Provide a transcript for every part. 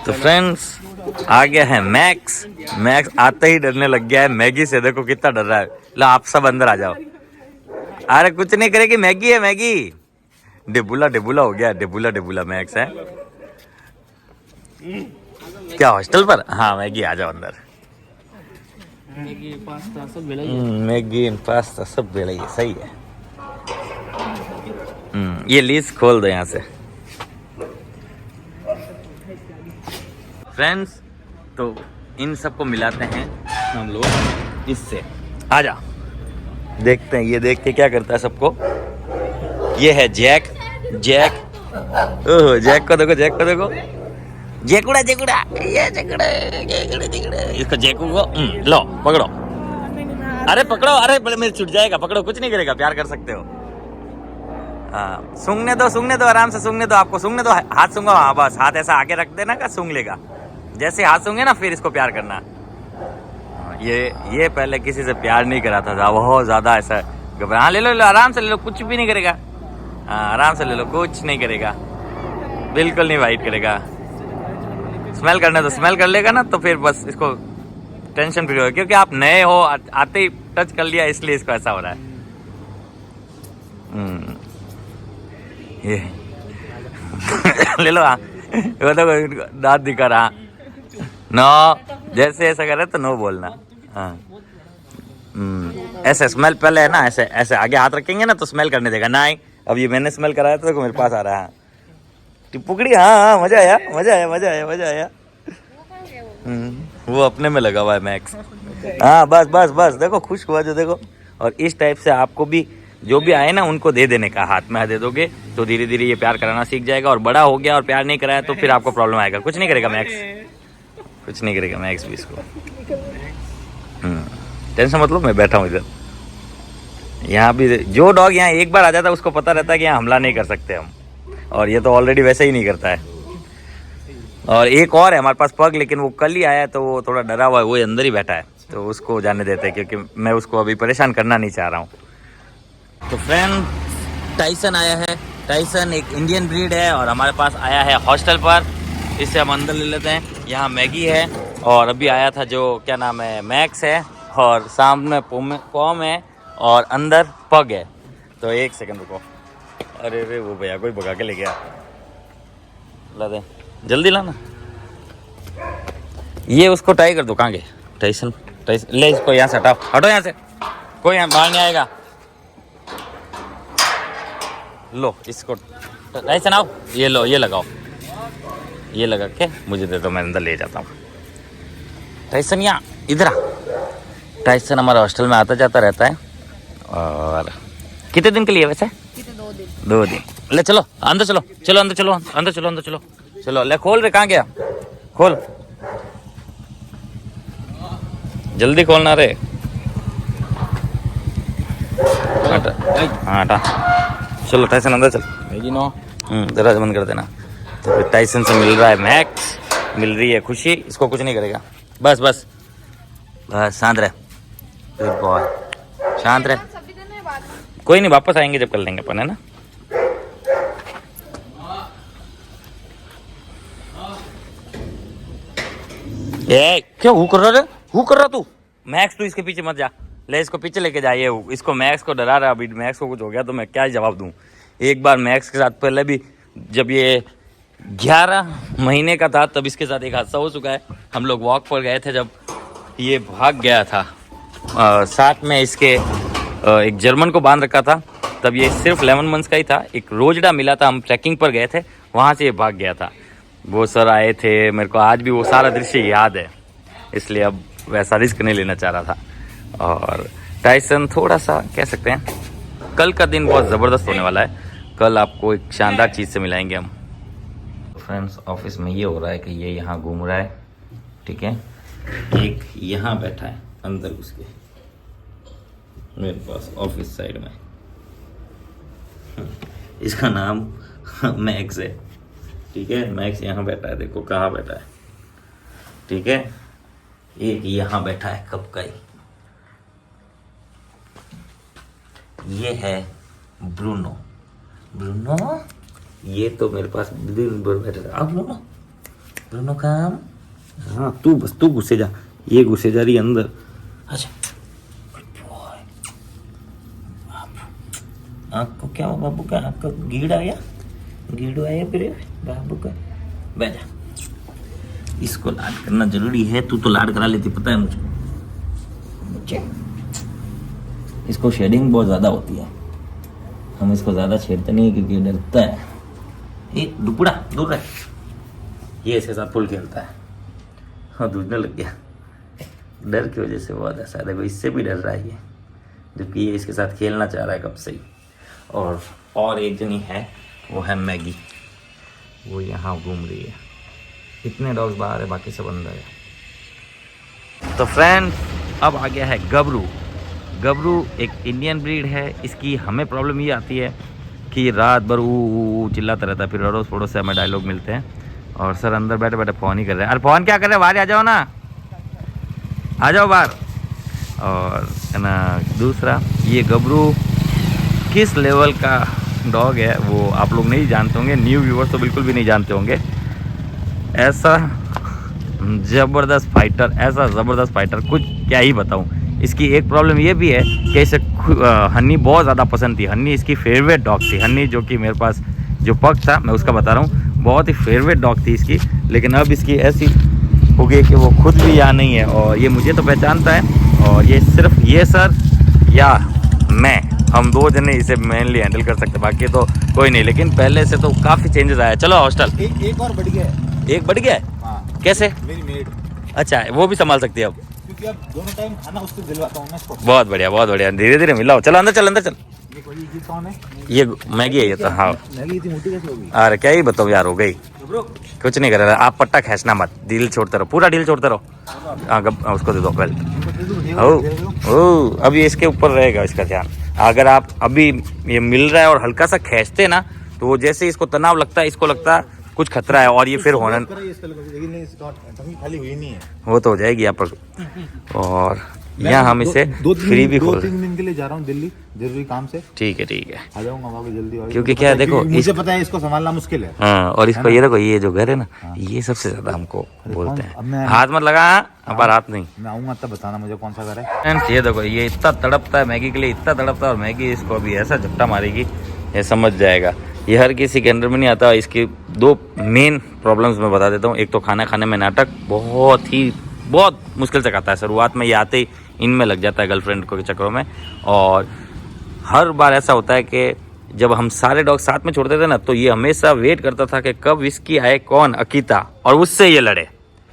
तो फ्रेंड्स आ गया है मैक्स। मैक्स आते ही डरने लग गया है मैगी से। देखो कितना डर रहा है। लो आप सब अंदर आ जाओ। अरे कुछ नहीं करेगी, मैगी है मैगी। डेबुला डेबुला हो गया, डेबुला डेबुला मैक्स है क्या हॉस्टल पर? हाँ मैगी, आ जाओ अंदर। मैगी पास्ता सब मिला मैगी पास्ता सब मिला, सही है। ये लिस्ट खोल दो यहाँ से। फ्रेंड्स तो इन सबको मिलाते हैं हम लोग इससे। आजा देखते हैं ये देख के क्या करता है सबको। ये है जैक। जैक, ओह जैक को देखो, जैक को देखो। जैकुड़ा जैकुड़ा, ये जैकुड़ा जैकुड़ा जैकुड़ा। इसको जैकू को लो पकड़ो। अरे पकड़ो, अरे मेरे छूट जाएगा। पकड़ो, कुछ नहीं करेगा, प्यार कर सकते हो। हाँ सूंघने दो आराम से सूंघने दो। आपको सूंघने दो, हाथ सूंघो। हाँ बस हाथ ऐसा आगे रख देना का सूंघ लेगा। जैसे हाथ सूंघे ना फिर इसको प्यार करना। ये पहले किसी से प्यार नहीं कराता था, बहुत ज्यादा ऐसा घबरा। हाँ ले लो आराम से ले लो, कुछ भी नहीं करेगा। हाँ आराम से ले लो, कुछ नहीं करेगा, बिल्कुल नहीं वाइट करेगा। स्मेल करने दो, स्मेल कर लेगा ना तो फिर बस इसको टेंशन फ्री हो, क्योंकि आप नए हो, आते ही टच कर लिया इसलिए इसको ऐसा हो रहा है। ये ले लो। हाँ वो तो दांत दिखा रहा। नो जैसे ऐसा करे तो नो बोलना। हाँ ऐसे स्मेल पहले है ना, ऐसे ऐसे आगे हाथ रखेंगे ना तो स्मेल करने देगा। नहीं अब ये मैंने स्मेल कराया तो देखो मेरे पास आ रहा है टिपुकड़ी। हाँ हाँ मजा आया मजा आया मजा आया मजा आया। वो अपने में लगा हुआ है मैक्स। हाँ बस बस बस देखो खुश हुआ जो, देखो। और इस टाइप से आपको भी जो भी आए ना उनको दे देने का, हाथ में दे दोगे तो धीरे धीरे ये प्यार कराना सीख जाएगा। और बड़ा हो गया और प्यार नहीं कराया तो फिर आपको प्रॉब्लम आएगा। कुछ नहीं करेगा मैक्स, कुछ नहीं करेगा मैक्स भी इसको। टेंशन मतलब, मैं बैठा हूँ इधर। यहाँ भी जो डॉग यहाँ एक बार आ जाता है उसको पता रहता है कि यहाँ हमला नहीं कर सकते हम, और ये तो ऑलरेडी वैसे ही नहीं करता है। और एक और है हमारे पास पग, लेकिन वो कल ही आया तो वो थोड़ा डरा हुआ है, वो अंदर ही बैठा है, तो उसको जाने देते हैं क्योंकि मैं उसको अभी परेशान करना नहीं चाह रहा हूँ। तो फ्रेंड टाइसन आया है। टाइसन एक इंडियन ब्रीड है और हमारे पास आया है हॉस्टल पर। इससे हम अंदर ले लेते हैं। यहाँ मैगी है और अभी आया था जो क्या नाम है मैक्स है, और सामने पॉम है और अंदर पग है। तो एक सेकंड रुको। अरे अरे वो भैया कोई भगा के ले गया। ला दे जल्दी लाना। ये उसको टाई कर दो। कहाँ गए टाइसन? टाइसन ले इसको यहाँ से हटाओ, हटो यहाँ से, कोई यहाँ बाहर नहीं आएगा। लो इसको टाइसन आओ, ये लो ये लगाओ, ये लगा के मुझे दे दो, मैं अंदर ले जाता हूँ। टाइसन यहाँ इधर आ। टाइसन हमारे हॉस्टल में आता जाता रहता है। और कितने दिन के लिए वैसे? 2 दिन। ले चलो अंदर, चलो चलो अंदर, चलो अंदर, चलो अंदर, चलो चलो। ले खोल रे, कहाँ गया? खोल जल्दी खोलना रे। हाँ हटा। चलो टाइसन अंदर चल। दरवाजा बंद कर देना। तो फिर टाइसन से मिल रहा है मैक्स, मिल रही है खुशी। इसको कुछ नहीं करेगा, बस बस बस शांत रहे। गुड बॉय, शांत रहे। कोई नहीं, वापस आएंगे जब कर लेंगे अपन, है ना। ए क्या हु कर रहा है? हु कर रहा तू? मैक्स तू इसके पीछे मत जा, ले इसको पीछे लेके जाइए। इसको मैक्स को डरा रहा। अभी मैक्स को कुछ हो गया तो मैं क्या जवाब दूं। एक बार मैक्स के साथ पहले भी जब ये 11 महीने का था तब इसके साथ एक हादसा हो चुका है। हम लोग वॉक पर गए थे, जब ये भाग गया था। साथ में इसके एक जर्मन को बांध रखा था। तब ये सिर्फ 11 मंथ्स का ही था। एक रोजडा मिला था, हम ट्रैकिंग पर गए थे, वहाँ से ये भाग गया था। वो सर आए थे, मेरे को आज भी वो सारा दृश्य याद है, इसलिए अब वैसा रिस्क नहीं लेना चाह रहा था। और टाइसन थोड़ा सा कह सकते हैं कल का दिन बहुत ज़बरदस्त होने वाला है। कल आपको एक शानदार चीज़ से मिलाएंगे हम। फ्रेंड्स ऑफिस में ये हो रहा है कि ये यहाँ घूम रहा है, ठीक है। एक यहाँ बैठा है अंदर उसके मेरे पास ऑफिस साइड में। इसका नाम मैक्स है, ठीक है। मैक्स यहाँ बैठा है, देखो कहाँ बैठा है, ठीक है। एक यहाँ बैठा है कब का ही, ये है ब्रूनो। ब्रूनो ये तो मेरे पास दिन भर बैठा था। अब ब्रूनो ब्रूनो काम। हाँ तू बस तू घुसे जा, ये घुसे जा रही अंदर। अच्छा आपको क्या हुआ बाबू का? आपका गीड़ आया, गीड़ आया फिर बाबू का। बैठ जा, इसको लाड करना जरूरी है। तू तो लाड करा लेती, पता है मुझे। इसको शेडिंग बहुत ज़्यादा होती है, हम इसको ज़्यादा छेड़ते नहीं क्योंकि डरता है। ये दुपड़ा दूर रहे, ये इसके साथ फुल खेलता है। हाँ दूधने लग गया, डर की वजह से बहुत ऐसा। देखो इससे भी डर रहा है ये, जबकि ये इसके साथ खेलना चाह रहा है कब से ही। और एक जनी है, वो है मैगी, वो यहाँ घूम रही है। इतने डॉग्स बाहर है, बाकी सब अंदर है। तो फ्रेंड्स अब आ गया है गबरू। गबरू एक इंडियन ब्रीड है। इसकी हमें प्रॉब्लम ये आती है कि रात भर ऊ चिल्लाता रहता है, फिर अड़ोस पड़ोस से हमें डायलॉग मिलते हैं। और सर अंदर बैठे बैठे फ़ोन ही कर रहे हैं। अरे फ़ोन क्या कर रहे हैं, बाहर आ जाओ ना, आ जाओ बाहर। और है ना दूसरा, ये गबरू किस लेवल का डॉग है वो आप लोग नहीं जानते होंगे, न्यू व्यूअर्स तो बिल्कुल भी नहीं जानते होंगे। ऐसा ज़बरदस्त फाइटर, ऐसा ज़बरदस्त फाइटर, कुछ क्या ही बताऊं। इसकी एक प्रॉब्लम ये भी है कि इसे हन्नी बहुत ज़्यादा पसंद थी। हन्नी इसकी फेवरेट डॉग थी। हन्नी जो कि मेरे पास जो पग था मैं उसका बता रहा हूँ, बहुत ही फेवरेट डॉग थी इसकी। लेकिन अब इसकी ऐसी हो गई कि वो खुद भी यहाँ नहीं है, और ये मुझे तो पहचानता है, और ये सिर्फ ये सर या मैं, हम दो जने इसे मेनली हैंडल कर सकते, बाकी तो कोई नहीं। लेकिन पहले से तो काफ़ी चेंजेस आया। चलो हॉस्टल एक और बढ़ गया है। एक बढ़ गया है। हाँ। कैसे? मेरी मेड। अच्छा वो भी संभाल सकती है अब, क्योंकि अब दोनों टाइम खाना उससे दिलवाता हूँ मैं इसको। बहुत बढ़िया बहुत बढ़िया, धीरे धीरे मिलाओ। चलो अंदर चल, अंदर चल। ये कौन है? ये मैगी है ये तो। हाँ मैगी इतनी मोटी कैसे होगी? अरे क्या ही बताओ यार, हो गई। कुछ नहीं कर रहा, आप पट्टा खींचना मत, डील छोड़ते रहो, पूरा डील छोड़ते रहो। हाँ उसको दे दो बेल्ट। ओ अब ये इसके ऊपर रहेगा, इसका ध्यान। अगर आप अभी ये मिल रहा है और हल्का सा खींचते ना, तो वो जैसे इसको तनाव लगता है, इसको लगता है कुछ खतरा है, और ये फिर होना खाली हुई नहीं है, वो तो हो जाएगी यहाँ पर। और यहाँ हम इसे फ्री भी खोल, 2-3 दिन के लिए जा रहा हूँ दिल्ली जरूरी काम से। ठीक है ठीक है, आ जाऊंगा वहाँ पे जल्दी। क्योंकि क्या है देखो, मुझे पता है इसको संभालना मुश्किल है। हाँ और इसको ये देखो, ये जो घर है ना, ये सबसे ज्यादा हमको बोलते हैं। हाथ मत लगा, अब हाथ नहीं। मैं आऊंगा तब बताना मुझे कौन सा घर है। ये देखो, ये इतना तड़पता है मैगी के लिए, इतना तड़पता है, और मैगी इसको अभी ऐसा झपटा मारेगी ये समझ जाएगा। ये हर किसी के अंडर में नहीं आता। इसकी 2 मेन प्रॉब्लम्स मैं बता देता हूँ। एक तो खाना खाने में नाटक, बहुत मुश्किल से खाता है। शुरुआत में ये आते ही इनमें लग जाता है गर्लफ्रेंड को के चक्करों में। और हर बार ऐसा होता है कि जब हम सारे डॉग साथ में छोड़ते थे ना, तो ये हमेशा वेट करता था कि कब इसकी आए कौन, अकीता, और उससे ये लड़े।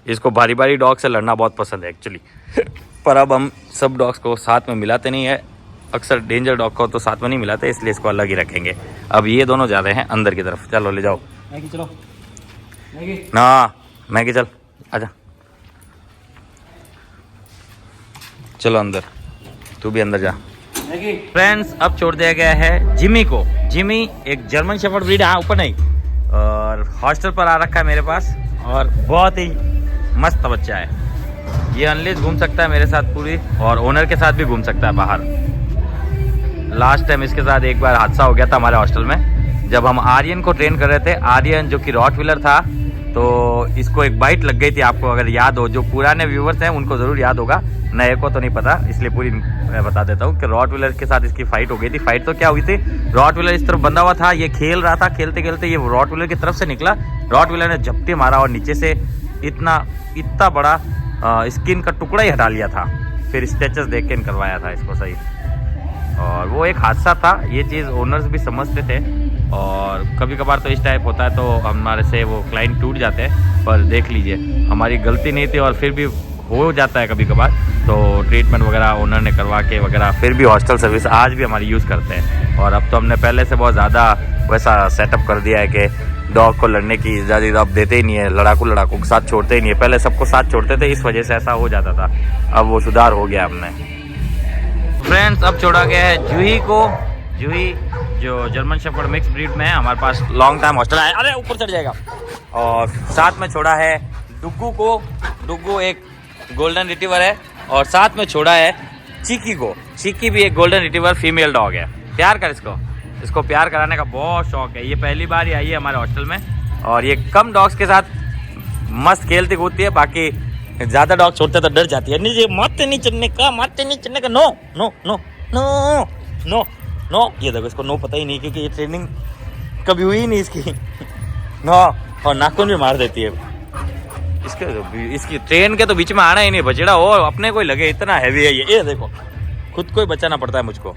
इसको बारी बारी डॉग से लड़ना बहुत पसंद है एक्चुअली। पर अब हम सब डॉग्स को साथ में मिलाते नहीं है, अक्सर डेंजर डॉग को तो साथ में नहीं मिलाते, इसलिए इसको अलग ही रखेंगे। अब ये दोनों जा रहे हैं अंदर की तरफ, चलो ले जाओ। मैगी चलो, मैगी ना मैगी चल, आजा चलो अंदर, तू भी अंदर जा। मैगी। फ्रेंड्स अब छोड़ दिया गया है जिमी को। जिमी एक जर्मन शेफर्ड ब्रीड, हाँ ऊपर नहीं, और हॉस्टल पर आ रखा है मेरे पास, और बहुत ही मस्त बच्चा है। ये अनलेस घूम सकता है मेरे साथ पूरी, और ओनर के साथ भी घूम सकता है बाहर। लास्ट टाइम इसके साथ एक बार हादसा हो गया था हमारे हॉस्टल में, जब हम आर्यन को ट्रेन कर रहे थे। आर्यन जो कि रॉटविलर था, तो इसको एक बाइट लग गई थी। आपको अगर याद हो, जो पुराने व्यूवर्स हैं उनको ज़रूर याद होगा, नए को तो नहीं पता, इसलिए पूरी मैं बता देता हूँ कि रॉटविलर के साथ इसकी फाइट हो गई थी। फाइट तो क्या हुई थी, रॉटविलर इस तरफ बंधा हुआ था, ये खेल रहा था, खेलते खेलते ये रॉटविलर की तरफ से निकला, रॉटविलर ने झपटे मारा और नीचे से इतना बड़ा स्किन का टुकड़ा ही हटा लिया था। फिर स्टेचस देख के करवाया था इसको सही। और वो एक हादसा था, ये चीज़ ओनर्स भी समझते थे, और कभी कभार तो इस टाइप होता है तो हमारे से वो क्लाइंट टूट जाते हैं। पर देख लीजिए, हमारी गलती नहीं थी, और फिर भी हो जाता है कभी कभार, तो ट्रीटमेंट वगैरह ओनर ने करवा के वगैरह, फिर भी हॉस्टल सर्विस आज भी हमारी यूज़ करते हैं। और अब तो हमने पहले से बहुत ज़्यादा वैसा सेटअप कर दिया है कि डॉग को लड़ने की इजाज़त अब देते ही नहीं है, लड़ाकू के साथ छोड़ते ही नहीं है। पहले सबको साथ छोड़ते थे, इस वजह से ऐसा हो जाता था, अब वो सुधार हो गया हमने। फ्रेंड्स अब छोड़ा गया है जूही को। जूही जो जर्मन शेफर्ड मिक्स ब्रीड में है, हमारे पास लॉन्ग टाइम हॉस्टल है। अरे ऊपर चढ़ जाएगा। और साथ में छोड़ा है डुग्गू को। डुग्गू एक गोल्डन रिट्रीवर है, और साथ में छोड़ा है चीकी को। चीकी भी एक गोल्डन रिट्रीवर फीमेल डॉग है। प्यार कर इसको प्यार कराने का बहुत शौक है। ये पहली बार ही आई है हमारे हॉस्टल में, और ये कम डॉग्स के साथ मस्त खेलती कूदती है। बाकी ज्यादा डॉग छोड़ते तो डर जाती है। नहीं मारते नहीं चढ़ने का, मारते नहीं चढ़ने का। No no no no no no. ये देखो इसको नो पता ही नहीं क्योंकि ये ट्रेनिंग कभी हुई नहीं इसकी। नो। और नाखून भी मार देती है इसकी ट्रेन के तो बीच में आना ही नहीं बचेड़ा। और अपने को ही लगे इतना हैवी है ये देखो खुद को ही बचाना पड़ता है मुझको।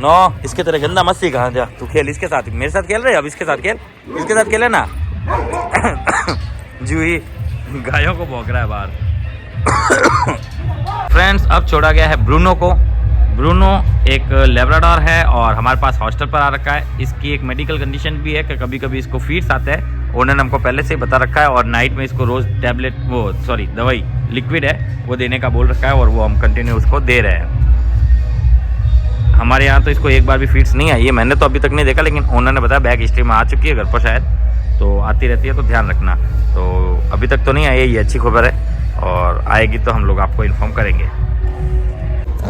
नो इसके तरह गंदा मस्ती कहाँ जा। तू खेल इसके साथ, मेरे साथ खेल रहे अब इसके साथ खेल, इसके साथ खेले ना। जूही गायों को भौंक रहा है बाहर। फ्रेंड्स अब छोड़ा गया है ब्रूनो को। ब्रूनो एक लेब्राडोर है और हमारे पास हॉस्टल पर आ रखा है। इसकी एक मेडिकल कंडीशन भी है कि कभी कभी इसको फीड्स आते हैं। ओनर ने हमको पहले से ही बता रखा है और नाइट में इसको रोज टैबलेट दवाई लिक्विड है वो देने का बोल रखा है और वो हम कंटिन्यू उसको दे रहे हैं। हमारे यहाँ तो इसको एक बार भी फीड्स नहीं आई है, मैंने तो अभी तक नहीं देखा, लेकिन ओनर ने बताया बैक हिस्ट्री में आ चुकी है घर पर शायद, तो आती रहती है तो ध्यान रखना। तो अभी तक तो नहीं आई है, ये अच्छी खबर है और आएगी तो हम लोग आपको इन्फॉर्म करेंगे।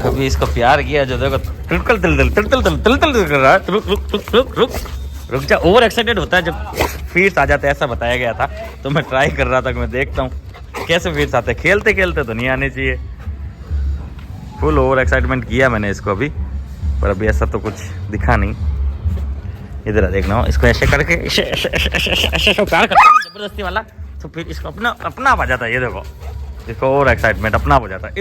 अभी इसको प्यार किया जो देखो तिलतल तिलतल तिलतल तिलतल कर रहा है। रुक जा। ओवर एक्साइटेड होता है जब फीड्स आ जाते हैं, ऐसा बताया गया था। तो मैं ट्राई कर रहा था कि मैं देखता हूँ कैसे फीड्स आते हैं। खेलते खेलते तो नहीं आने चाहिए। फुल ओवर एक्साइटमेंट किया मैंने इसको अभी, पर अभी ऐसा तो कुछ दिखा नहीं। इधर देखना इसको ऐसे करके ऐसे प्यार करता है जबरदस्ती वाला, तो फिर इसको अपना आ जाता है। ये देखो इसको ओवर एक्साइटमेंट अपना हो जाता है।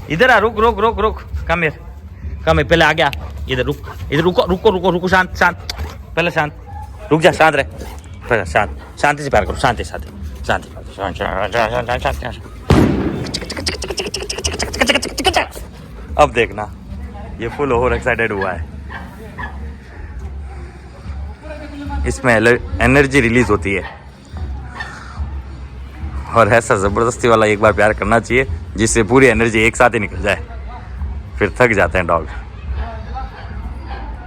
इधर आ रुक रुक रुक रुक कम पहले आ गया। इधर रुको शांत पहले शांत रुक जा, शांत रहे पहले, शांति से प्यार करो, शांति अब देखना ये फुल ओवर एक्साइटेड हुआ है। इसमें एनर्जी रिलीज होती है और ऐसा ज़बरदस्ती वाला एक बार प्यार करना चाहिए जिससे पूरी एनर्जी एक साथ ही निकल जाए। फिर थक जाते हैं डॉग,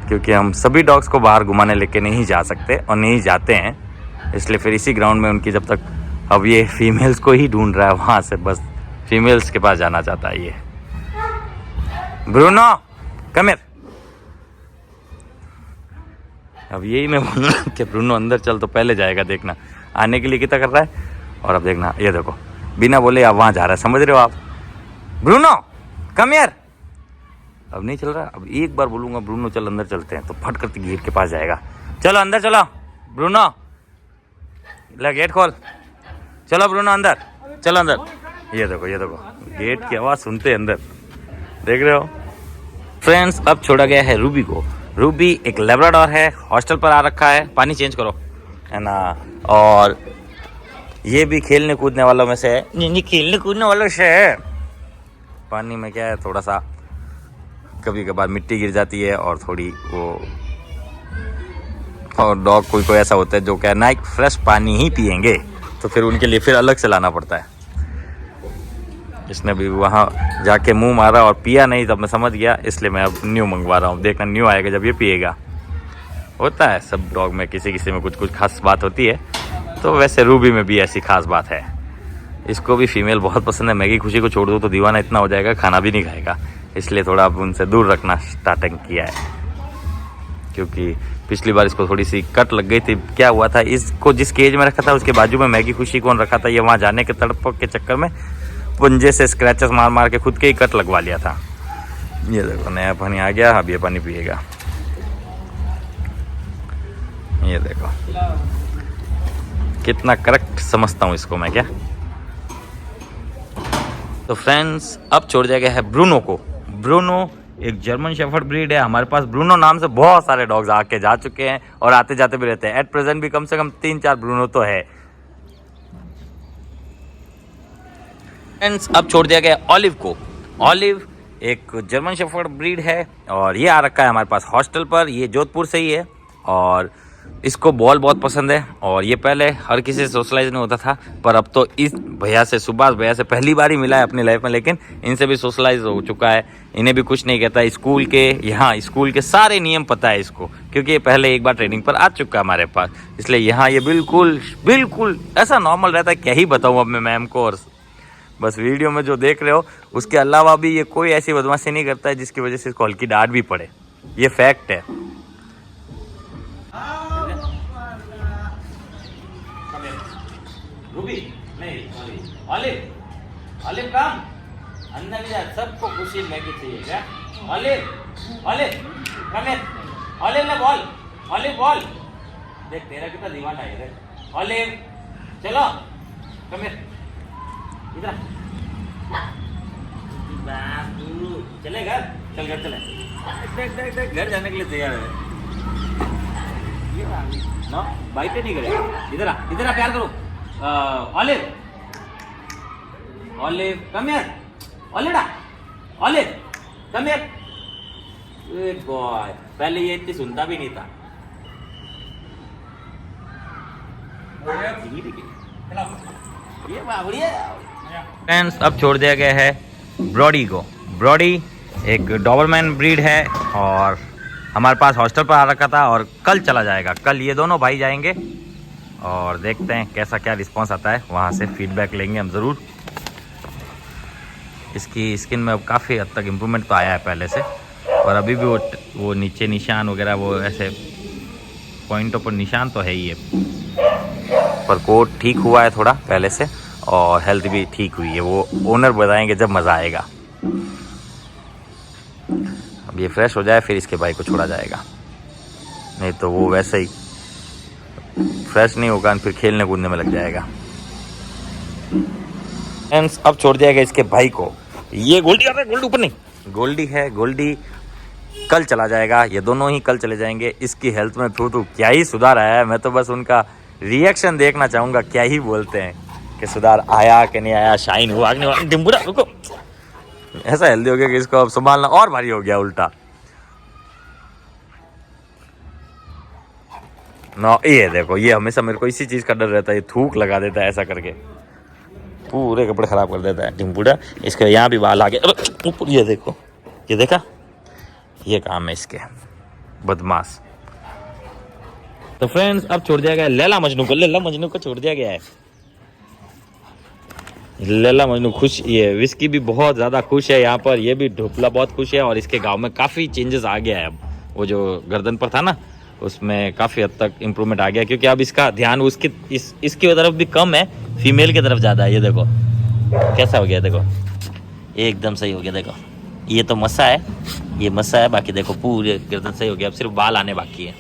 क्योंकि हम सभी डॉग्स को बाहर घुमाने लेके नहीं जा सकते और नहीं जाते हैं, इसलिए फिर इसी ग्राउंड में उनकी जब तक, अब ये फीमेल्स को ही ढूंढ रहा है वहाँ से, बस फीमेल्स के पास जाना चाहता है ये। Bruno come here. अब यही मैं बोल रहा हूँ कि ब्रूनो अंदर चल, तो पहले जाएगा देखना आने के लिए कितना कर रहा है। और अब देखना ये देखो बिना बोले अब वहाँ जा रहा है, समझ रहे हो आप। Bruno come here. अब नहीं चल रहा, अब एक बार बोलूँगा ब्रूनो चल अंदर चलते हैं तो फट करके गेट के पास जाएगा। चलो अंदर चलो ब्रूनो, ले गेट खोल, चलो ब्रूनो अंदर, चलो अंदर। ये देखो गेट की आवाज़ सुनते अंदर, देख रहे हो। फ्रेंड्स अब छोड़ा गया है रूबी को। रूबी एक लेब्राडोर है, हॉस्टल पर आ रखा है। पानी चेंज करो है ना। और ये भी खेलने कूदने वालों में से है। नहीं खेलने कूदने वालों से है। पानी में क्या है, थोड़ा सा कभी कभार मिट्टी गिर जाती है और थोड़ी वो, और डॉग कोई ऐसा होता है जो क्या ना फ्रेश पानी ही पियेंगे, तो फिर उनके लिए फिर अलग से लाना पड़ता है। इसने भी वहाँ जाके मुंह मारा और पिया नहीं, तब मैं समझ गया, इसलिए मैं अब न्यू मंगवा रहा हूँ। देखना न्यू आएगा जब ये पिएगा। होता है सब डॉग में किसी में कुछ खास बात होती है, तो वैसे रूबी में भी ऐसी खास बात है। इसको भी फीमेल बहुत पसंद है। मैगी खुशी को छोड़ दो तो दीवाना इतना हो जाएगा, खाना भी नहीं खाएगा, इसलिए थोड़ा अब उनसे दूर रखना स्टार्टिंग किया है। क्योंकि पिछली बार इसको थोड़ी सी कट लग गई थी। क्या हुआ था, इसको जिस केज में रखा था उसके बाजू में मैगी खुशी को रखा था, ये वहाँ जाने के तड़प के चक्कर में पंजे से स्क्रैचेस मार के खुद के ही कट लगवा लिया था। ये देखो नया पानी आ गया, अब ये पानी पिएगा। ये देखो कितना करेक्ट समझता हूँ इसको मैं क्या। तो फ्रेंड्स अब छोड़ दिया गया है ब्रूनो को। ब्रूनो एक जर्मन शेफर्ड ब्रीड है। हमारे पास ब्रूनो नाम से बहुत सारे डॉग्स आके जा चुके हैं और आते जाते भी रहते हैं। एट प्रेजेंट भी कम से कम 3-4 ब्रूनो तो है। फ्रेंड्स अब छोड़ दिया गया ऑलिव को। ऑलिव एक जर्मन शेफर्ड ब्रीड है और ये आ रखा है हमारे पास हॉस्टल पर। ये जोधपुर से ही है और इसको बॉल बहुत पसंद है। और ये पहले हर किसी से सोशलाइज नहीं होता था, पर अब तो इस भैया से, सुभाष भैया से पहली बार ही मिला है अपनी लाइफ में, लेकिन इनसे भी सोशलाइज हो चुका है। इन्हें भी कुछ नहीं कहता। स्कूल के सारे नियम पता है इसको, क्योंकि ये पहले एक बार ट्रेनिंग पर आ चुका है हमारे पास, इसलिए यहाँ ये बिल्कुल ऐसा नॉर्मल रहता है। क्या ही बताऊँ अब मैं मैम को। और बस वीडियो में जो देख रहे हो उसके अलावा भी ये कोई ऐसी बदमाशी नहीं करता है जिसकी वजह से इसको हल्की डांट भी पड़े। ये फैक्ट है। रूबी नहीं सॉरी ऑलिव ऑलिव कम अंदर जा सबको खुशी मैगी चाहिए क्या olive olive come here olive ना बॉल ऑलिव बॉल देख तेरा कितना दीवाना है इधर ऑलिव चलो कम हियर इधर बाबू चले घर चल घर चले देख देख देख घर जाने के लिए तैयार है ये ना बाइट नहीं करेगा इधर आ प्यार करो olive olive come here olive olive come here good boy पहले ये इतनी सुनता भी नहीं था ये बावड़िया फ्रेंड्स अब छोड़ दिया गया है ब्रॉडी को ब्रॉडी एक डॉबरमैन ब्रीड है और हमारे पास हॉस्टल पर आ रखा था और कल चला जाएगा कल ये दोनों भाई जाएंगे और देखते हैं कैसा क्या रिस्पांस आता है वहाँ से फीडबैक लेंगे हम ज़रूर इसकी स्किन में अब काफ़ी हद तक इम्प्रूवमेंट तो आया है पहले से और अभी भी वो नीचे निशान वगैरह वो ऐसे पॉइंटों पर निशान तो है ही है पर कोट ठीक हुआ है थोड़ा पहले से और हेल्थ भी ठीक हुई है वो ओनर बताएंगे जब मज़ा आएगा अब ये फ्रेश हो जाए फिर इसके भाई को छोड़ा जाएगा नहीं तो वो वैसे ही फ्रेश नहीं होगा फिर खेलने कूदने में लग जाएगा फ्रेंड्स अब छोड़ दिया गया इसके भाई को ये गोल्डी आ रहा है गोल्डी ऊपर नहीं गोल्डी है गोल्डी कल चला जाएगा ये दोनों ही कल चले जाएंगे इसकी हेल्थ में तो क्या ही सुधार आया है मैं तो बस उनका रिएक्शन देखना चाहूँगा क्या ही बोलते हैं कि सुधार आया कि नहीं आया शाइन हुआ कि नहीं डिम्बुरा रुको ऐसा हेल्दी हो गया कि इसको अब संभालना और भारी हो गया उल्टा ना ये देखो ये हमेशा मेरे को इसी चीज़ का डर रहता है ये थूक लगा देता है ऐसा करके पूरे कपड़े खराब कर देता है टिम्पूड़ा इसके यहाँ भी बाल आ गए ऊपर ये देखो ये देखा ये काम है इसके बदमाश तो फ्रेंड्स अब छोड़ दिया गया लैला मजनू को छोड़ दिया गया है लैला मजनू खुश ये विस्की भी बहुत ज़्यादा खुश है यहाँ पर ये भी ढोपला बहुत खुश है और इसके गांव में काफ़ी चेंजेस आ गया है अब वो जो गर्दन पर था ना उसमें काफ़ी हद तक इम्प्रूवमेंट आ गया क्योंकि अब इसका ध्यान उसकी इसकी तरफ भी कम है फीमेल की तरफ ज़्यादा है ये देखो कैसा हो गया देखो एकदम सही हो गया देखो ये तो मस्सा है बाकी देखो पूरे गर्दन सही हो गया अब सिर्फ बाल आने बाकी है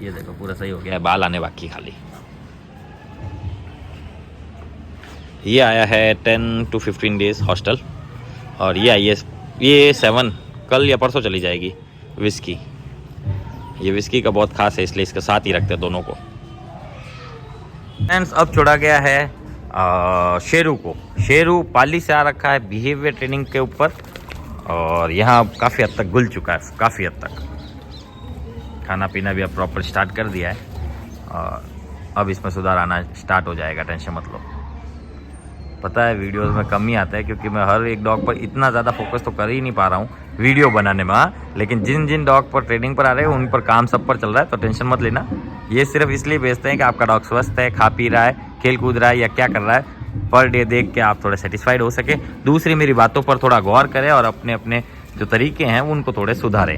ये देखो पूरा सही हो गया है बाल आने बाकी खाली ये आया है 10 to 15 डेज हॉस्टल और ये आई है ये 7 कल या परसों चली जाएगी विस्की ये विस्की का बहुत खास है इसलिए इसके साथ ही रखते हैं दोनों को फ्रेंड्स अब छोड़ा गया है शेरू को शेरू पाली से आ रखा है बिहेवियर ट्रेनिंग के ऊपर और यहाँ काफ़ी हद तक घुल चुका है काफ़ी हद तक खाना पीना भी अब प्रॉपर स्टार्ट कर दिया है और अब इसमें सुधार आना स्टार्ट हो जाएगा टेंशन मत लो पता है वीडियोस में कम ही आता है क्योंकि मैं हर एक डॉग पर इतना ज़्यादा फोकस तो कर ही नहीं पा रहा हूँ वीडियो बनाने में लेकिन जिन जिन डॉग पर ट्रेनिंग पर आ रहे हैं उन पर काम सब पर चल रहा है तो टेंशन मत लेना ये सिर्फ इसलिए भेजते हैं कि आपका डॉग स्वस्थ है खा पी रहा है खेल कूद रहा है या क्या कर रहा है पर डे देख के आप थोड़े सेटिस्फाइड हो सके दूसरी मेरी बातों पर थोड़ा गौर करें और अपने अपने जो तरीके हैं उनको थोड़े सुधारें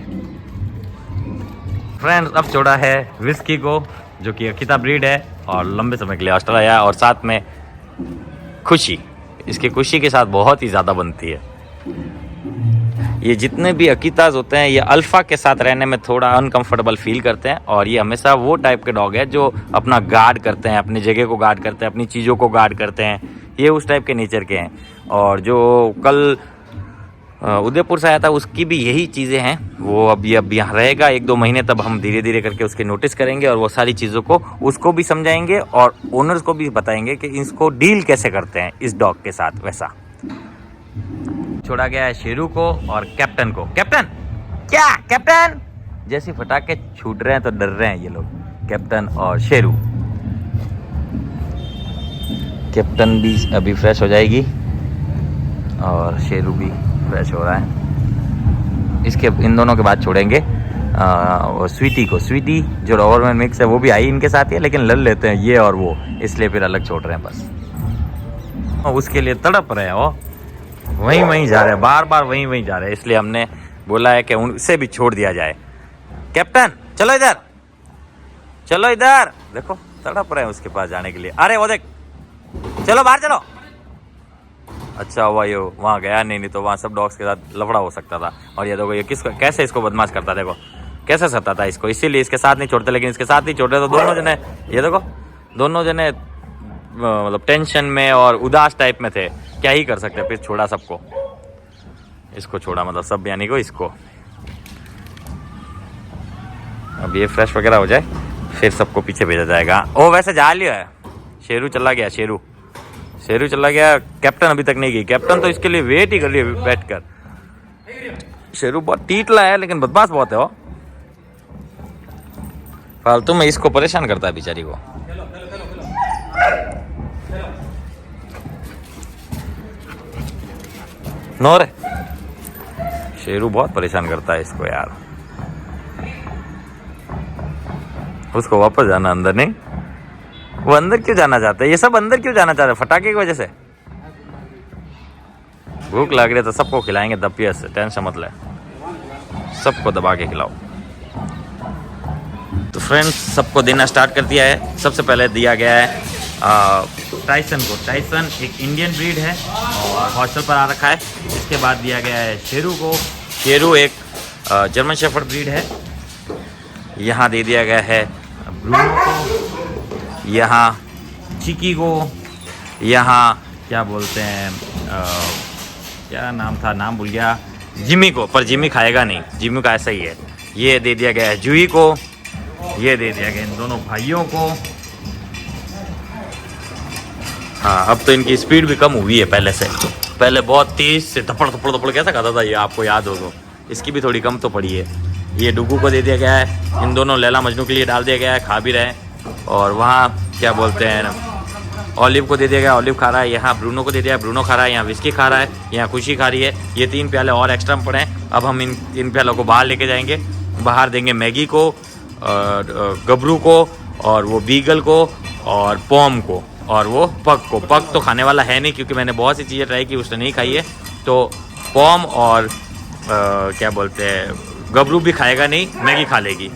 फ्रेंड्स अब छोड़ा है विस्की को जो कि अकीता ब्रीड है और लंबे समय के लिए हॉस्टल आया और साथ में खुशी इसकी खुशी के साथ बहुत ही ज़्यादा बनती है ये जितने भी अकीताज होते हैं ये अल्फ़ा के साथ रहने में थोड़ा अनकंफर्टेबल फील करते हैं और ये हमेशा वो टाइप के डॉग है जो अपना गार्ड करते हैं अपनी जगह को गार्ड करते हैं अपनी चीज़ों को गार्ड करते हैं ये उस टाइप के नेचर के हैं और जो कल उदयपुर से आया था उसकी भी यही चीज़ें हैं वो अब यहाँ रहेगा 1-2 महीने तब हम धीरे धीरे करके उसके नोटिस करेंगे और वो सारी चीज़ों को उसको भी समझाएंगे और ओनर्स को भी बताएंगे कि इसको डील कैसे करते हैं इस डॉग के साथ वैसा छोड़ा गया है शेरू को और कैप्टन को कैप्टन क्या कैप्टन जैसे फटाके छूट रहे हैं तो डर रहे हैं ये लोग कैप्टन और शेरू कैप्टन भी अभी फ्रेश हो जाएगी और शेरू भी फ्रेश हो रहा है इसके इन दोनों के बाद छोड़ेंगे और स्वीटी जो डॉबरमैन मिक्स है वो भी आई इनके साथ ही है लेकिन लड़ लेते हैं ये और वो इसलिए फिर अलग छोड़ रहे हैं बस उसके लिए तड़प रहे हैं वो वहीं जा रहे हैं बार वहीं जा रहे हैं इसलिए हमने बोला है कि उनसे भी छोड़ दिया जाए कैप्टन चलो इधर देखो तड़प रहे हैं उसके पास जाने के लिए। अरे वो देख, चलो बाहर चलो। अच्छा हुआ ये वहाँ गया नहीं तो वहाँ सब डॉग्स के साथ लफड़ा हो सकता था। और ये देखो ये कैसे इसको बदमाश करता, देखो कैसे सताता है इसको, इसीलिए इसके साथ नहीं छोड़ते। लेकिन इसके साथ नहीं छोड़ रहे तो दोनों जने, ये देखो दोनों जने मतलब टेंशन में और उदास टाइप में थे। क्या ही कर सकते, फिर छोड़ा सबको, इसको छोड़ा मतलब सब यानी को इसको। अब ये फ्रेश वगैरह हो जाए फिर सबको पीछे भेजा जाएगा। ओ वैसे जा लिया है, शेरू चला गया, शेरू चला गया। कैप्टन अभी तक नहीं गई, कैप्टन तो इसके लिए वेट ही कर रही है बैठ कर। शेरू बहुत टीटला है लेकिन बदमाश बहुत है वो, फालतू में इसको परेशान करता है बेचारी को। नो रे, शेरू बहुत परेशान करता है इसको यार। उसको वापस जाना अंदर, नहीं वो अंदर क्यों जाना चाहता है, ये सब अंदर क्यों जाना चाहते हैं, फटाके की वजह से। भूख लग रही है तो सबको खिलाएंगे दबिया से, टेंशन मत ले, सबको दबा के खिलाओ। तो फ्रेंड्स सबको देना स्टार्ट कर दिया है। सबसे पहले दिया गया है टाइसन को। टाइसन एक इंडियन ब्रीड है और हॉस्टल पर आ रखा है। इसके बाद दिया गया है शेरू को। शेरू एक जर्मन शेफर्ड ब्रीड है। यहाँ दे दिया गया है ब्रूनो को, यहाँ चिकी को, यहाँ क्या बोलते हैं क्या नाम था, नाम भूल गया, जिमी को। पर जिमी खाएगा नहीं, जिमी का ऐसा ही है। ये दे दिया गया है जूही को, ये दे दिया गया इन दोनों भाइयों को। हाँ अब तो इनकी स्पीड भी कम हुई है पहले से। पहले बहुत तेज से थप्पड़ थप्पड़ थप्पड़ कैसा खाता था ये, आपको याद हो तो। इसकी भी थोड़ी कम तो पड़ी है। ये डुगू को दे दिया गया है, इन दोनों लैला मजनू के लिए डाल दिया गया है, खा भी रहे हैं। और वहाँ क्या बोलते हैं ऑलिव को दे दिया गया, ऑलिव खा रहा है। यहाँ ब्रूनो को दे दिया, ब्रूनो खा रहा है। यहाँ विस्की खा रहा है, यहाँ खुशी खा रही है। ये 3 प्याले और एक्स्ट्रा में पड़े हैं। अब हम इन 3 प्यालों को बाहर लेके जाएंगे। बाहर देंगे मैगी को, गबरू को, और वो बीगल को, और पॉम को, और वो पग को। पग तो खाने वाला है नहीं क्योंकि मैंने बहुत सी चीज़ें ट्राई की, उसने नहीं खाई है। तो पॉम और क्या बोलते हैं गबरू भी खाएगा नहीं, मैगी खा लेगी।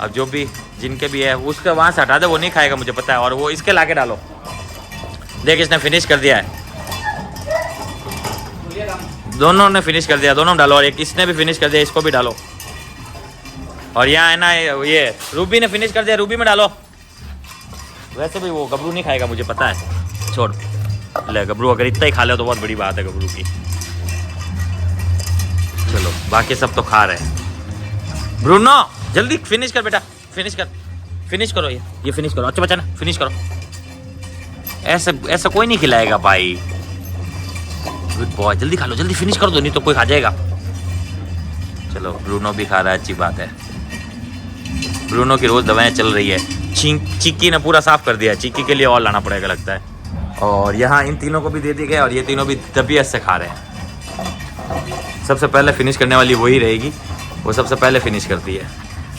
अब जो भी जिनके भी है उसके वहाँ से हटा दे, वो नहीं खाएगा मुझे पता है। और वो इसके लाके डालो, देख इसने फिनिश कर दिया है, दोनों ने फिनिश कर दिया, दोनों डालो। और एक इसने भी फिनिश कर दिया, इसको भी डालो। और यहाँ है ना ये रूबी ने फिनिश कर दिया, रूबी में डालो। वैसे भी वो गबरू नहीं खाएगा मुझे पता है, छोड़ ले। गबरू अगर इतना ही खा ले तो बहुत बड़ी बात है गबरू की। चलो बाकी सब तो खा रहे हैं। ब्रूनो जल्दी फिनिश कर बेटा, फिनिश कर, फिनिश करो। ये फिनिश करो, अच्छा बच्चा ना फिनिश करो। ऐसा कोई नहीं खिलाएगा भाई। गुड बॉय, जल्दी खा लो, जल्दी फिनिश कर दो, नहीं तो कोई खा जाएगा। चलो ब्रूनो भी खा रहा है, अच्छी बात है। ब्रूनो की रोज दवाएं चल रही है। चिक्की ने पूरा साफ कर दिया, चिक्की के लिए और लाना पड़ेगा लगता है। और यहाँ इन तीनों को भी दे दिया गया और ये तीनों भी तबीयत से खा रहे हैं। सबसे पहले फिनिश करने वाली वही रहेगी, वो सबसे पहले फिनिश करती है,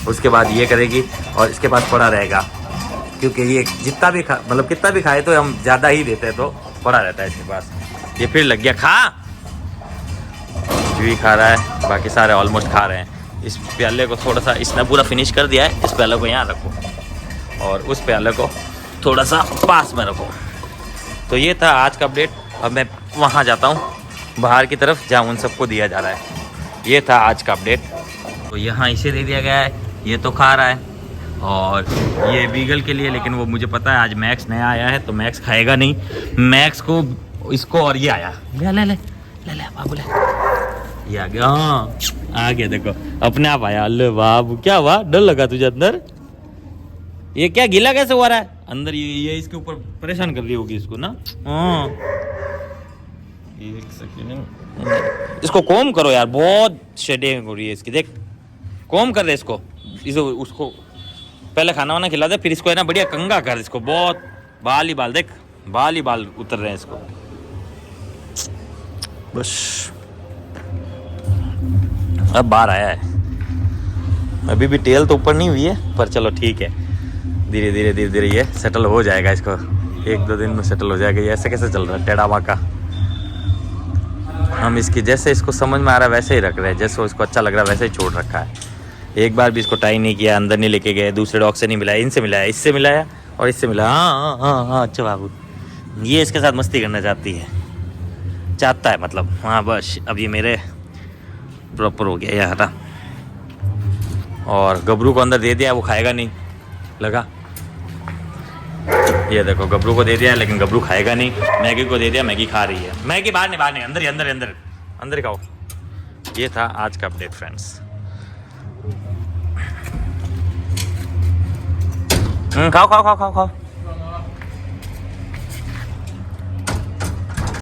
उसके बाद ये करेगी और इसके बाद पड़ा रहेगा। क्योंकि ये जितना भी मतलब कितना भी खाए तो हम ज़्यादा ही देते हैं तो पड़ा रहता है इसके पास। ये फिर लग गया खा, भी खा रहा है, बाकी सारे ऑलमोस्ट खा रहे हैं। इस प्याले को थोड़ा सा इसने पूरा फिनिश कर दिया है। इस प्याले को यहाँ रखो और उस प्याले को थोड़ा सा पास में रखो। तो ये था आज का अपडेट। अब मैं वहाँ जाता हूँ बाहर की तरफ जहाँ उन सबको दिया जा रहा है। ये था आज का अपडेट। तो यहाँ इसे दे दिया गया है, ये तो खा रहा है। और ये बीगल के लिए, लेकिन वो मुझे पता है आज मैक्स नया आया है तो मैक्स खाएगा नहीं। मैक्स को, इसको, और ये आया, ले ले ले ले ले बाबू ले, ये आ गया। हाँ आ गया, देखो अपने आप आया। अल्ले बाबू क्या हुआ, डर लगा तुझे अंदर? ये क्या गीला कैसे हो रहा है अंदर? ये इसके ऊपर परेशान कर रही होगी इसको ना। हाँ एक सेकंड, इसको कोम करो यार, बहुत शेडिंग हो रही है इसकी। देख कोम कर रहे इसको, उसको पहले खाना वाना खिला दे, फिर इसको है ना बढ़िया कंगा कर। इसको बहुत बाल ही बाल, देख बाल ही बाल उतर रहे हैं इसको। बस अब बाहर आया है, अभी भी टेल तो ऊपर नहीं हुई है, पर चलो ठीक है, धीरे धीरे धीरे धीरे ये सेटल हो जाएगा। इसको 1-2 दिन में सेटल हो जाएगा। ये ऐसे कैसे चल रहा है टेढ़ा बाका। हम इसकी जैसे इसको समझ में आ रहा है वैसे ही रख रहे हैं, जैसे इसको अच्छा लग रहा है वैसे ही छोड़ रखा है। एक बार भी इसको टाई नहीं किया, अंदर नहीं लेके गए, दूसरे डॉग से नहीं मिलाया, इनसे मिलाया, इससे मिलाया और इससे मिला। हाँ अच्छा बाबू, ये इसके साथ मस्ती करना चाहता है मतलब। हाँ बस अब ये मेरे प्रॉपर हो गया ये हटा। और गबरू को अंदर दे दिया, वो खाएगा नहीं लगा। ये देखो गबरू को दे दिया लेकिन गबरू खाएगा नहीं। मैगी को दे दिया, मैगी खा रही है। मैगी बाहर नहीं, अंदर ही अंदर खाओ। ये था आज का अपडेट फ्रेंड्स। खाओ खाओ खाओ खाओ खाओ।